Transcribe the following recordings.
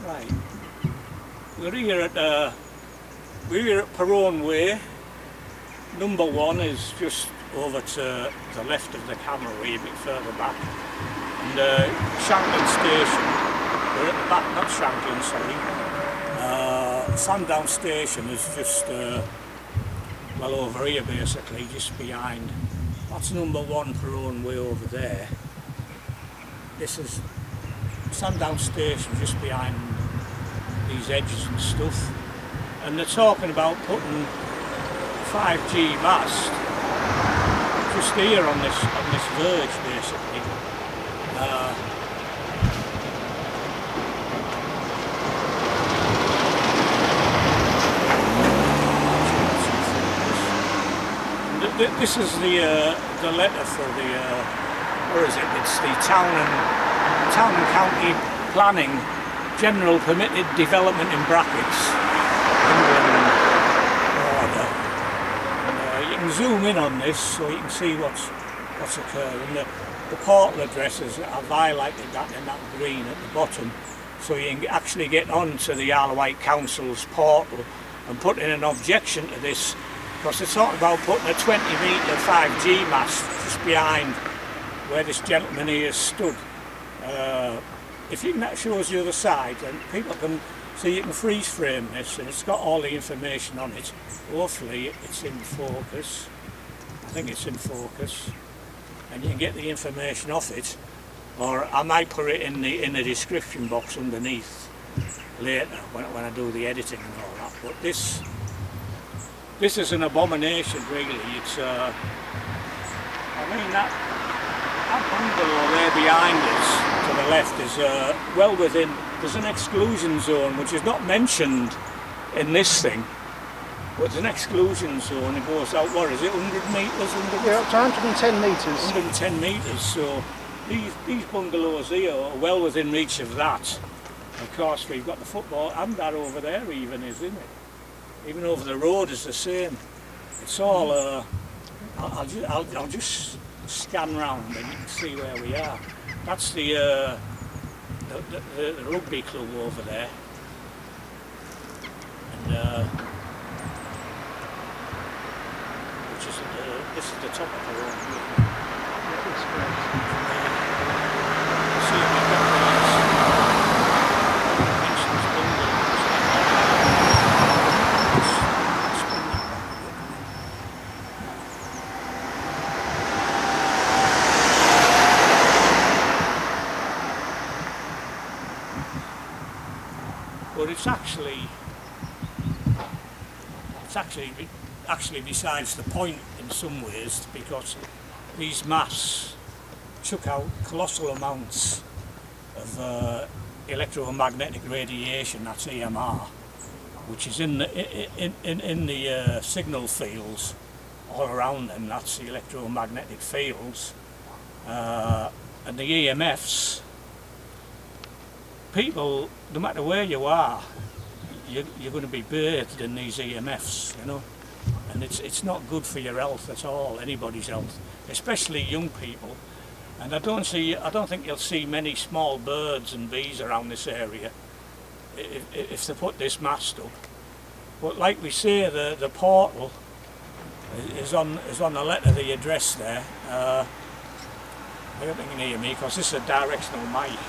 Right. We're here at Perone Way. Number 1 is just over to the left of the camera, a wee bit further back. And Shanklin Station, we're at the back, not Shanklin, sorry. Sandown Station is just well over here basically, just behind. That's number 1 Perone Way over there. This is Sandown Station just behind these edges and stuff. And they're talking about putting 5G mast just here on this verge basically. This is the letter for the where is it? It's the town and county planning general permitted development in brackets. You can zoom in on this so you can see what's occurring. The portal addresses, I've highlighted that in that green at the bottom, so you can actually get onto the Isle of Wight Council's portal and put in an objection to this, because they're talking about putting a 20-metre 5G mast just behind where this gentleman here stood. If you can, that shows the other side, and people can see, you can freeze frame this, and it's got all the information on it. Hopefully it's in focus. I think it's in focus, and you can get the information off it, or I might put it in the description box underneath later when I do the editing and all that. But this is an abomination, really. It's I mean that bungalow there behind us to the left is well within. There's an exclusion zone which is not mentioned in this thing, but there's an exclusion zone. It goes out, what is it, 100 metres? Yeah, up to 110 metres. 110 metres, so these bungalows here are well within reach of that. Of course, we've got the football, and that over there even is, isn't it? Even over the road is the same. It's all, I'll just scan round and you can see where we are. That's the rugby club over there, and which is this is the top of the road here. See, we've got these but it's actually besides the point in some ways, because these masts took out colossal amounts of electromagnetic radiation, that's EMR, which is in the signal fields all around them. That's the electromagnetic fields, and the EMFs. People, no matter where you are, you're going to be bathed in these EMFs, you know, and it's not good for your health at all, anybody's health, especially young people. And I don't think you'll see many small birds and bees around this area if they put this mast up. But like we say, the portal is on the letter, the address there. I don't think you can hear me because this is a directional mic.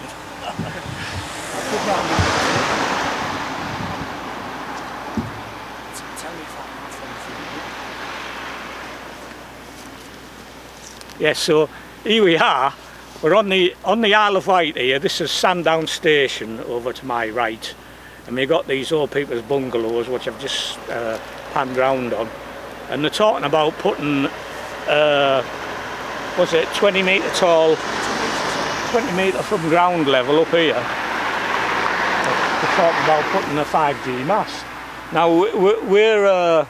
Yes, so here we are. We're on the Isle of Wight here. This is Sandown Station over to my right, and we've got these old people's bungalows which I've just panned round on, and they're talking about putting what's it, 20 metre tall, 20 metre from ground level up here. They're talking about putting a 5G mast. Now we're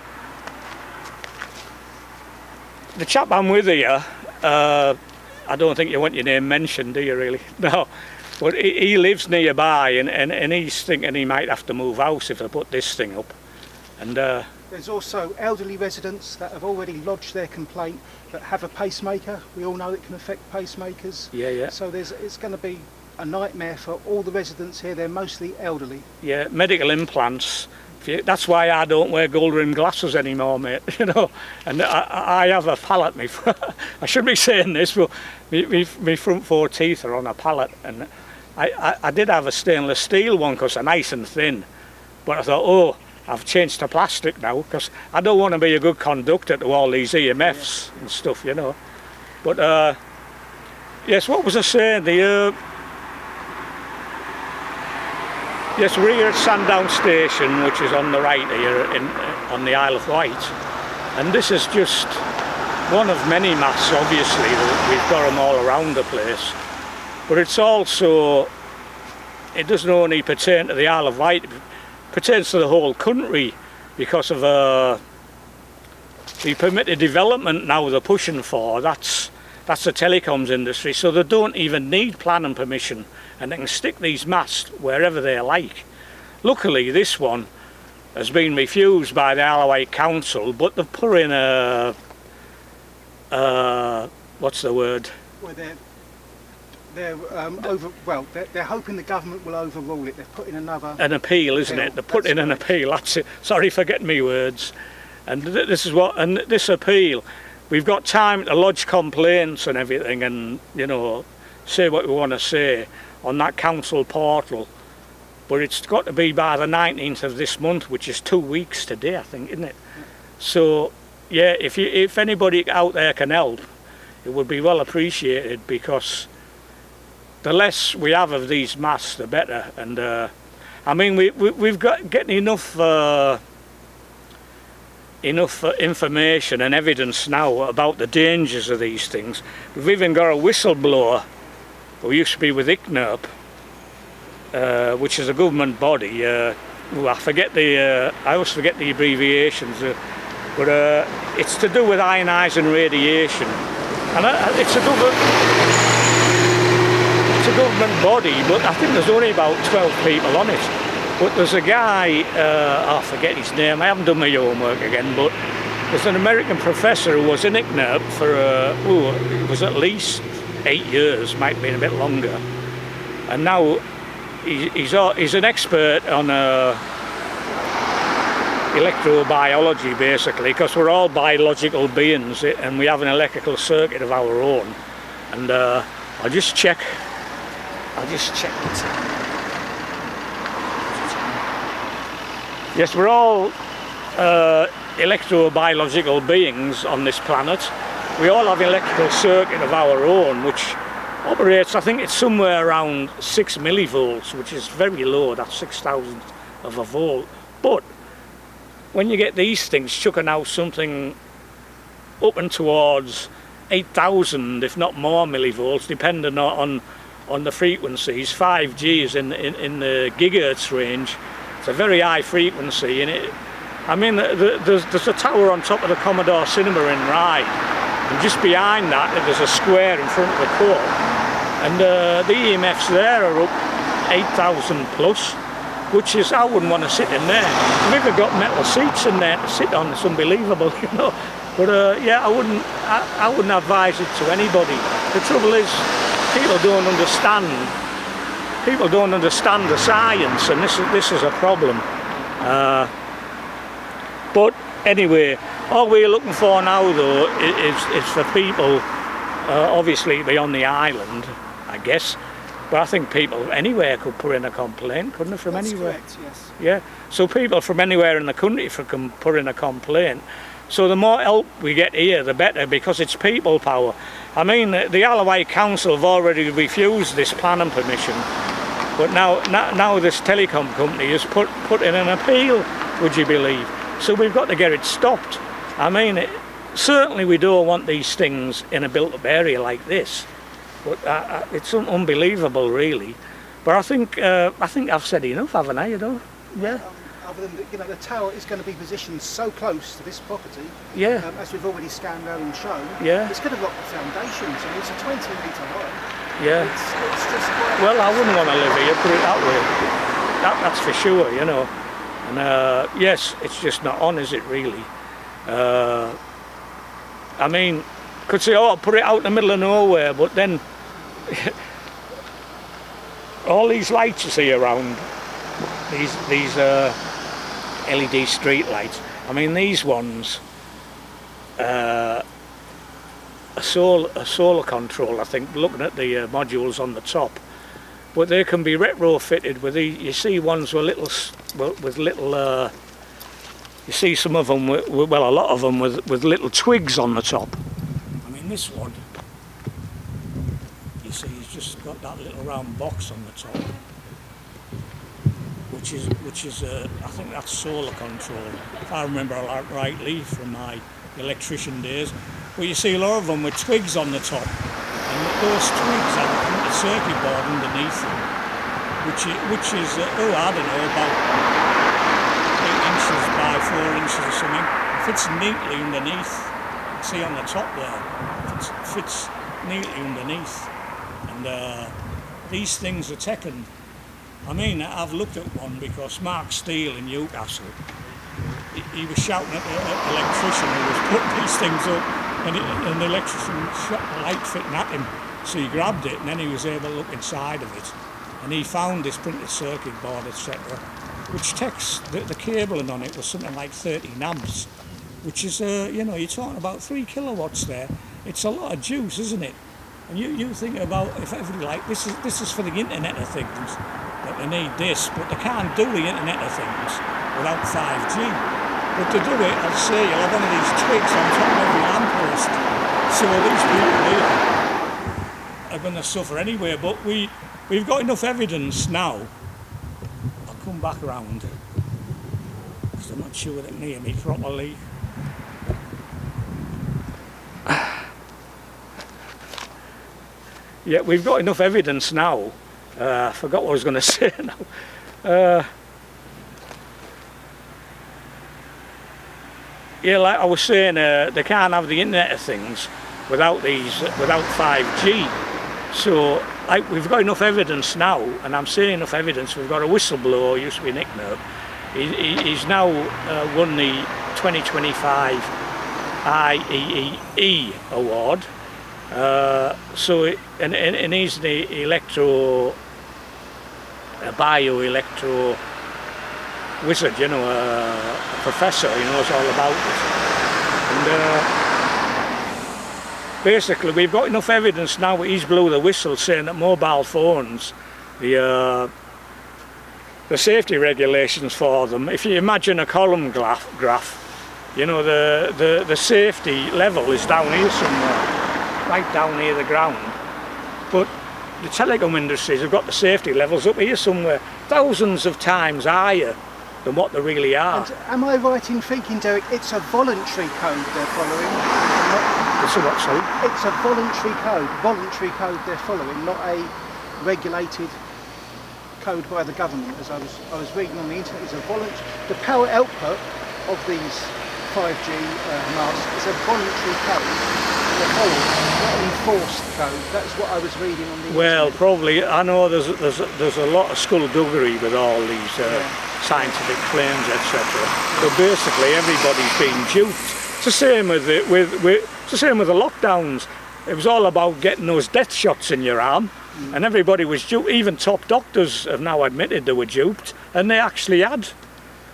the chap I'm with here, I don't think you want your name mentioned, do you really? No, but he lives nearby, and he's thinking he might have to move house if they put this thing up. And there's also elderly residents that have already lodged their complaint that have a pacemaker. We all know it can affect pacemakers. Yeah. So it's going to be a nightmare for all the residents here. They're mostly elderly. Yeah, medical implants. That's why I don't wear gold rimmed glasses anymore, mate. You know, and I have a pallet. I shouldn't be saying this, but my front 4 teeth are on a pallet, and I did have a stainless steel one because they're nice and thin, but I thought, oh, I've changed to plastic now because I don't want to be a good conductor to all these EMFs and stuff, you know. But yes, what was I saying? Yes, we're here at Sandown station, which is on the right here on the Isle of Wight, and this is just one of many masts, obviously. We've got them all around the place, but it's also, it doesn't only pertain to the Isle of Wight, it pertains to the whole country because of the permitted development now they're pushing for. That's the telecoms industry, so they don't even need planning permission, and they can stick these masts wherever they like. Luckily this one has been refused by the Isle of Wight Council, but they've put in a what's the word? Well, they're hoping the government will overrule it. They've put in an appeal, isn't it? They're putting an appeal. That's it. Sorry for getting me words. And this appeal, we've got time to lodge complaints and everything, and you know, say what we want to say on that council portal. But it's got to be by the 19th of this month, which is 2 weeks today, I think, isn't it? So yeah, if anybody out there can help, it would be well appreciated, because the less we have of these masts, the better. And I mean, we've got getting enough information and evidence now about the dangers of these things. We've even got a whistleblower who used to be with ICNIRP, which is a government body. I always forget the abbreviations, but it's to do with ionising radiation, and it's a government body, but I think there's only about 12 people on it. But there's a guy, I forget his name, I haven't done my homework again, but there's an American professor who was in ICNIRP for, it was at least 8 years, might be a bit longer. And now he's an expert on electrobiology, basically, because we're all biological beings and we have an electrical circuit of our own. And I'll just check the time. Yes, we're all electrobiological beings on this planet. We all have an electrical circuit of our own, which operates, I think it's somewhere around 6 millivolts, which is very low. That's 6,000 of a volt. But when you get these things chucking out something up and towards 8,000, if not more, millivolts, depending on the frequencies, 5G is in the gigahertz range. It's a very high frequency, and I mean, there's a tower on top of the Commodore Cinema in Rye, and just behind that there's a square in front of the court, and the EMFs there are up 8,000 plus, which is, I wouldn't want to sit in there. We've even got metal seats in there to sit on. It's unbelievable, you know. But yeah, I wouldn't advise it to anybody. The trouble is, people don't understand the science, and this is a problem. But anyway, all we're looking for now, though, is for people, obviously, to be on the island, I guess. But I think people anywhere could put in a complaint, couldn't they, from anywhere? That's correct, yes. Yeah, so people from anywhere in the country can put in a complaint. So the more help we get here, the better, because it's people power. I mean, the Isle of Wight Council have already refused this planning permission, but now this telecom company has put in an appeal, would you believe? So we've got to get it stopped. I mean, certainly we don't want these things in a built-up area like this, but it's unbelievable, really. But I think I've said enough, haven't I? You know? Yeah. Other than the tower is going to be positioned so close to this property, yeah. As we've already scanned out and shown, yeah. It's going to block the foundations, and it's a 20-metre high. Yeah. It's just quite... Well, I wouldn't want to live here, put it that way. That's for sure, you know. And yes, it's just not on, is it really? I mean, could say, oh, put it out in the middle of nowhere, but then all these lights you see around, these LED street lights, I mean these ones are solar control, I think, looking at the modules on the top, but they can be retrofitted with these. You see ones with little you see some of them well, a lot of them with little twigs on the top. I mean this one, you see, he's just got that little round box on the top, which is I think that's solar control, if I remember rightly from my electrician days. But you see a lot of them with twigs on the top, and those twigs have a printed circuit board underneath them, which is I don't know, about 8 inches by 4 inches or something. It fits neatly underneath. You can see on the top there, it fits neatly underneath. And these things are taken. I mean, I've looked at one because Mark Steele in Newcastle, he was shouting at the electrician who was putting these things up, and the electrician shot the light fitting at him, so he grabbed it, and then he was able to look inside of it, and he found this printed circuit board, etc., which takes the cabling on it was something like 13 amps, which is you know, you're talking about 3 kilowatts there. It's a lot of juice, isn't it? And you think about, if everybody, like, this is for the Internet of Things, that they need this, but they can't do the Internet of Things without 5G. But to do it, I'd say you'll have one of these twigs on top of every lamppost. So these people here are going to suffer anyway. But we've got enough evidence now. I'll come back around, because I'm not sure they can hear me properly. Yeah, we've got enough evidence now. I forgot what I was going to say now. Yeah, like I was saying, they can't have the Internet of Things without 5G. So, like, we've got enough evidence now, and I'm saying enough evidence. We've got a whistleblower, used to be Nick Merp. He's now won the 2025 IEEE award. And he's the bioelectro wizard, you know, a professor, he knows all about it. And basically we've got enough evidence now that he's blew the whistle, saying that mobile phones, the safety regulations for them, if you imagine a column graph, you know, the safety level is down here somewhere, right down near the ground. But the telecom industries have got the safety levels up here somewhere, thousands of times higher than what they really are. And am I right in thinking, Derek, it's a voluntary code they're following? It's a what, sorry? It's a voluntary code they're following, not a regulated code by the government. As I was reading on the internet, it's a voluntary. The power output of these 5G masts is a voluntary code. They're following, not an enforced code. That's what I was reading on the internet. Well, probably. I know there's a lot of skullduggery with all these scientific claims, etc. So basically, everybody's been duped. It's the same it's the same with the lockdowns. It was all about getting those death shots in your arm, and everybody was duped. Even top doctors have now admitted they were duped, and they actually had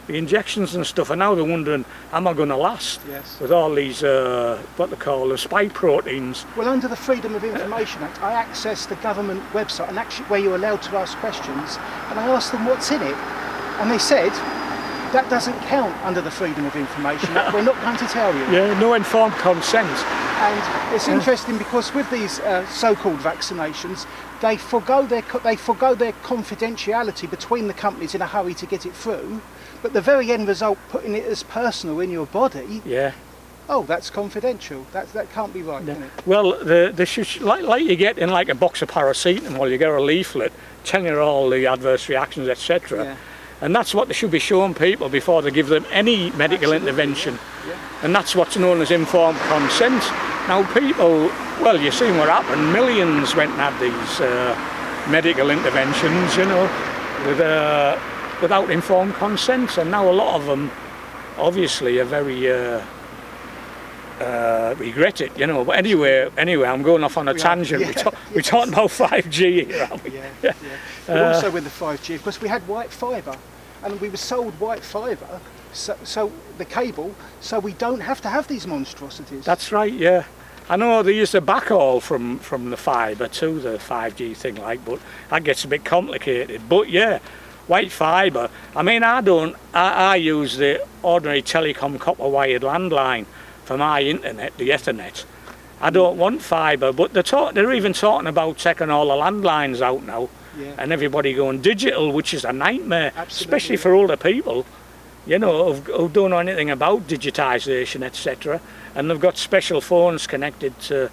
the injections and stuff, and now they're wondering, am I going to last? Yes. With all these, what they call the spike proteins. Well, under the Freedom of Information Act, I accessed the government website, and actually where you're allowed to ask questions, and I asked them what's in it, and they said, that doesn't count under the Freedom of Information Act, we're not going to tell you. Yeah, no informed consent. And it's interesting because with these so-called vaccinations, they forgo their confidentiality between the companies in a hurry to get it through. But the very end result, putting it as personal in your body, yeah. Oh, that's confidential. That can't be right, can it? Well, like you get in like a box of paracetamol, you get a leaflet telling you all the adverse reactions, etc. Yeah. And that's what they should be showing people before they give them any medical intervention. Yeah. And that's what's known as informed consent. Now people, well, you've seen what happened. Millions went and had these medical interventions, you know, without informed consent. And now a lot of them, obviously, are very regret it, you know. But anyway, I'm going off on a tangent. We're talking about 5G here, aren't we? Yeah. But also with the 5G, of course, we had white fibre, and we were sold white fibre, so the cable, so we don't have to have these monstrosities. That's right, yeah. I know they use the backhaul from the fibre to the 5G thing, like, but that gets a bit complicated. But yeah, white fibre. I mean, I use the ordinary telecom copper wired landline for my internet, the Ethernet. I don't want fibre, but they're even talking about taking all the landlines out now, and everybody going digital, which is a nightmare, especially for older people, you know, who don't know anything about digitisation, etc. And they've got special phones connected to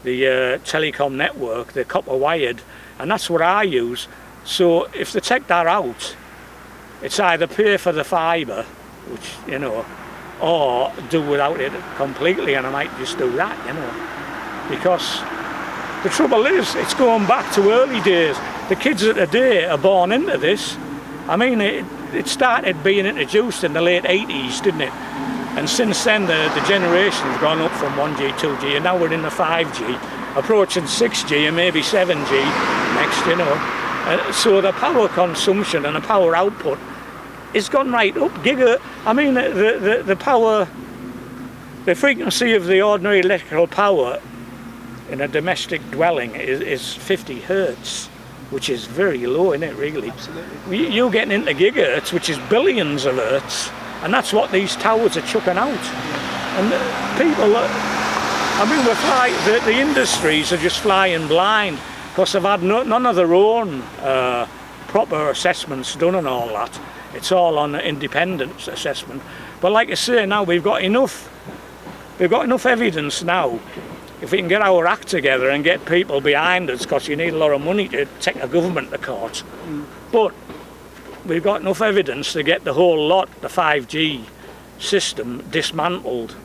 the telecom network, the copper wired, and that's what I use. So if they take that out, it's either pay for the fibre, which, you know, or do without it completely, and I might just do that, you know. Because the trouble is, it's going back to early days. The kids of today are born into this. I mean, it started being introduced in the late 80s, didn't it? And since then, the generation's gone up from 1G, 2G, and now we're in the 5G, approaching 6G and maybe 7G next, you know. So the power consumption and the power output is gone right up. I mean, the power, the frequency of the ordinary electrical power in a domestic dwelling is 50 hertz, which is very low, isn't it, really? Absolutely. You're getting into gigahertz, which is billions of hertz, and that's what these towers are chucking out. And people, I mean, the industries are just flying blind because they've had none of their own proper assessments done and all that. It's all on an independent assessment. But like I say, now we've got enough evidence now. If we can get our act together and get people behind us, because you need a lot of money to take a government to court. But we've got enough evidence to get the whole lot, the 5G system, dismantled,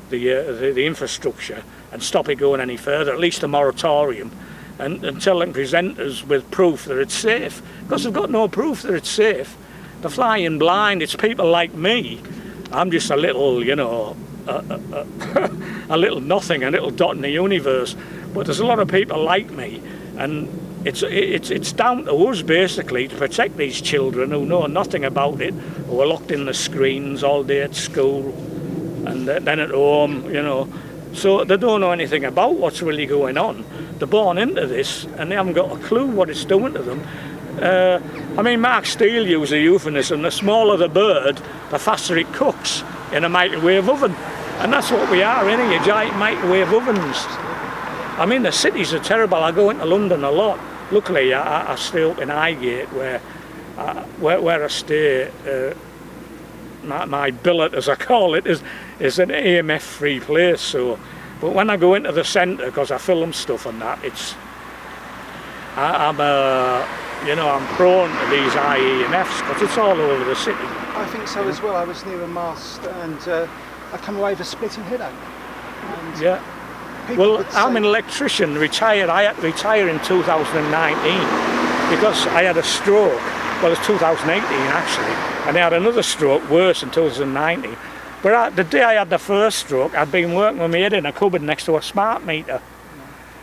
the infrastructure, and stop it going any further, at least a moratorium, and until they can present us with proof that it's safe. Because they've got no proof that it's safe. They're flying blind. It's people like me. I'm just a little, you know, a little nothing, a little dot in the universe. But there's a lot of people like me, and it's down to us basically to protect these children who know nothing about it, who are locked in the screens all day at school and then at home, you know. So they don't know anything about what's really going on. They're born into this and they haven't got a clue what it's doing to them. I mean, Mark Steele used a euphemism: the smaller the bird, the faster it cooks in a microwave oven. And that's what we are, innit? Your giant microwave ovens. I mean, the cities are terrible. I go into London a lot. Luckily, I stay up in Highgate, where I stay. My billet, as I call it, is an AMF-free place. So, but when I go into the centre, because I film stuff and that, I'm prone to these IEMFs because it's all over the city. I think so as well. I was near a mast and I come away with a splitting headache. And yeah. Well, I'm an electrician, retired. I had to retire in 2019 because I had a stroke. Well, it's 2018 actually, and I had another stroke worse in 2019. But the day I had the first stroke, I'd been working with my head in a cupboard next to a smart meter.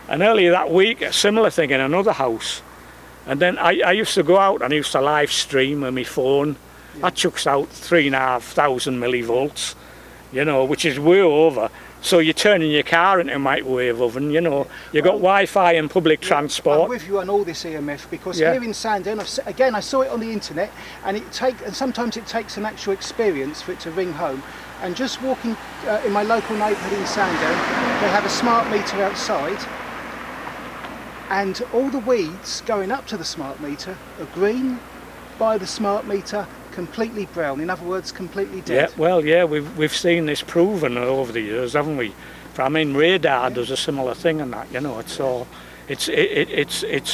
And earlier that week, a similar thing in another house. And then I used to go out and I used to live stream with my phone. That chucks out 3,500 millivolts, you know, which is way over. So you're turning your car into a microwave oven, you know. You've got Wi-Fi and public transport. I'm with you on all this EMF because here in Sandown, again, I saw it on the internet, and sometimes it takes an actual experience for it to ring home. And just walking in my local neighbourhood in Sandown, they have a smart meter outside, and all the weeds going up to the smart meter are green, by the smart meter completely brown. In other words, completely dead. Yeah, well, yeah, we've seen this proven over the years, haven't we? I mean, radar does a similar thing, and that, you know, it's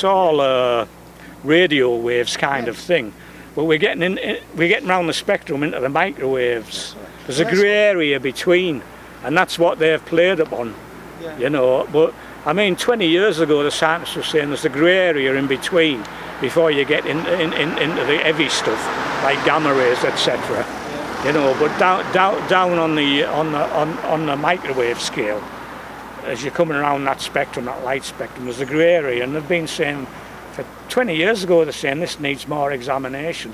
all radio waves kind of thing. But we're getting around the spectrum into the microwaves. There's a grey area between, and that's what they've played upon, you know. But I mean, 20 years ago, the scientists were saying there's a grey area in between before you get into the heavy stuff like gamma rays, etc. you know. But down on the microwave scale, as you're coming around that spectrum, that light spectrum, there's a grey area, and they've been saying for 20 years ago, they're saying this needs more examination.